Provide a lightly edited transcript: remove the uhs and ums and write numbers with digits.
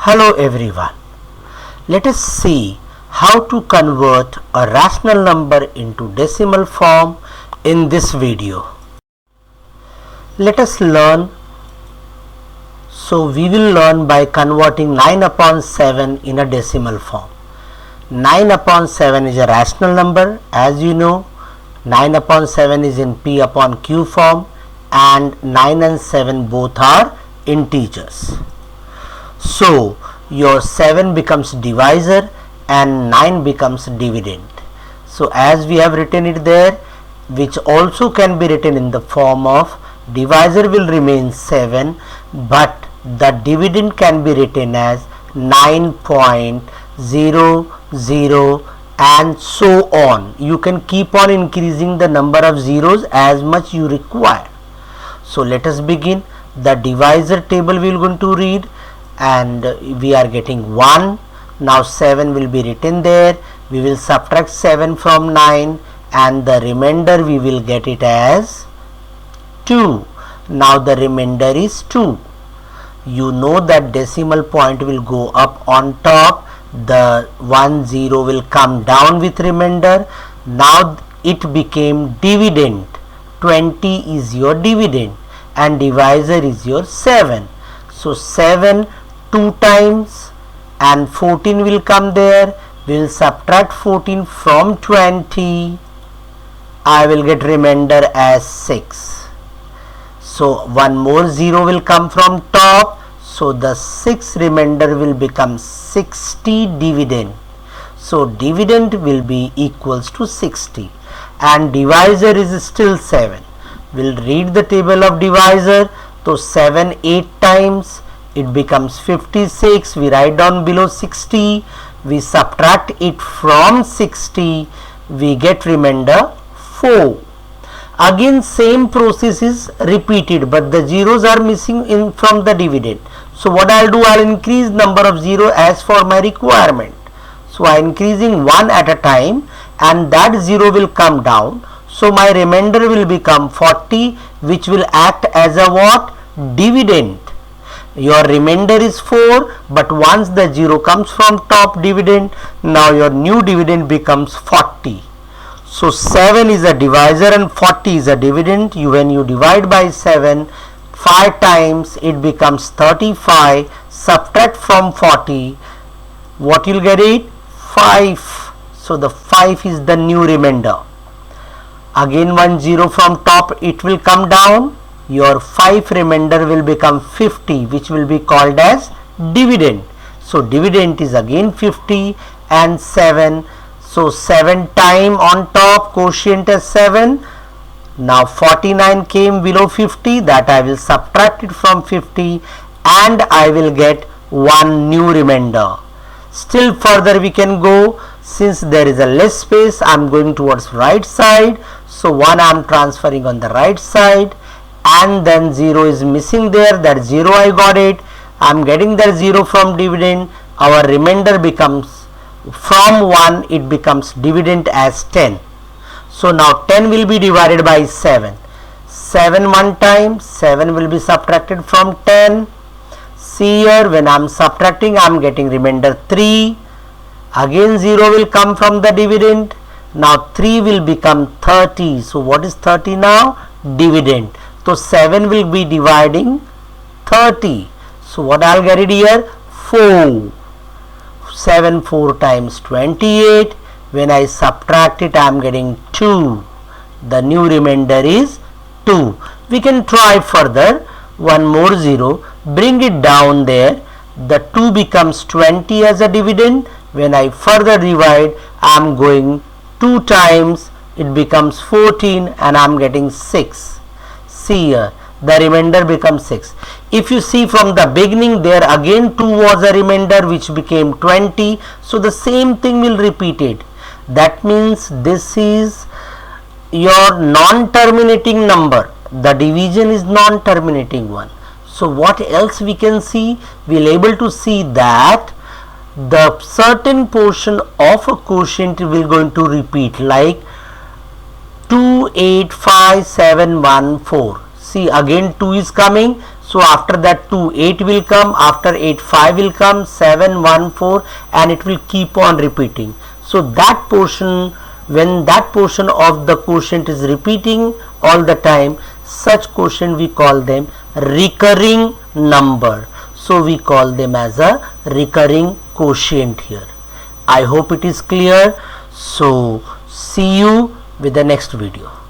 Hello everyone. Let us see how to convert a rational number into decimal form in this video. Let us learn. So we will learn by converting 9 upon 7 in a decimal form. 9 upon 7 is a rational number. As you know, 9 upon 7 is in P upon Q form and 9 and 7 both are integers. So your 7 becomes divisor and 9 becomes dividend. So as we have written it there, which also can be written in the form of divisor will remain 7, but the dividend can be written as 9.00 and so on. You can keep on increasing the number of zeros as much you require. So let us begin. The divisor table we are going to read, and we are getting 1. Now 7 will be written there. We will subtract 7 from 9 and the remainder we will get it as 2. Now the remainder is 2. You know that decimal point will go up on top, the 10 will come down with remainder. Now it became dividend. 20 is your dividend and divisor is your 7. So 7 2 times and 14 will come there. We will subtract 14 from 20. I will get remainder as 6. So one more 0 will come from top. So the 6 remainder will become 60 dividend. So dividend will be equals to 60 and divisor is still 7. We'll read the table of divisor. So 7 8 times, it becomes 56. We write down below 60. We subtract it from 60. We get remainder 4. Again same process is repeated, but the zeros are missing in from the dividend. So what I'll do, I'll increase number of 0 as for my requirement. So I'm increasing 1 at a time and that 0 will come down. So my remainder will become 40, which will act as a what? Dividend. Your remainder is 4, but once the 0 comes from top dividend, now your new dividend becomes 40. So 7 is a divisor and 40 is a dividend. When you divide by 7 5 times, it becomes 35. Subtract from 40, what you'll get it? 5. So the 5 is the new remainder. Again 1 0 from top, it will come down. Your 5 remainder will become 50, which will be called as dividend. So dividend is again 50 and 7. So 7 time on top, quotient is 7. Now 49 came below 50, that I will subtract it from 50 and I will get one new remainder. Still further we can go. Since there is a less space, I am going towards right side. So 1 I am transferring on the right side. And then 0 is missing there, that 0 I got it. I am getting that 0 from dividend. Our remainder becomes from 1, it becomes dividend as 10. So now 10 will be divided by 7. 7 one time, 7 will be subtracted from 10. See here, when I am subtracting, I am getting remainder 3. Again 0 will come from the dividend. Now 3 will become 30. So what is 30 now? Dividend. So 7 will be dividing 30. So what I'll get it here? 4. 7 4 times 28. When I subtract it, I am getting 2. The new remainder is 2. We can try further. One more 0. Bring it down there. The 2 becomes 20 as a dividend. When I further divide, I am going 2 times. It becomes 14 and I am getting 6. See here, the remainder becomes 6. If you see from the beginning, there again 2 was a remainder which became 20. So the same thing will repeat it. That means this is your non-terminating number. The division is non-terminating one. So what else we can see? We will able to see that the certain portion of a quotient will going to repeat, like 2 8 5 7 1 4. See, again 2 is coming. So after that 2, 8 will come, after 8, 5 will come, 7, 1, 4, and it will keep on repeating. So that portion, when that portion of the quotient is repeating all the time, such quotient we call them recurring number. So we call them as a recurring quotient here. I hope it is clear. So see you with the next video.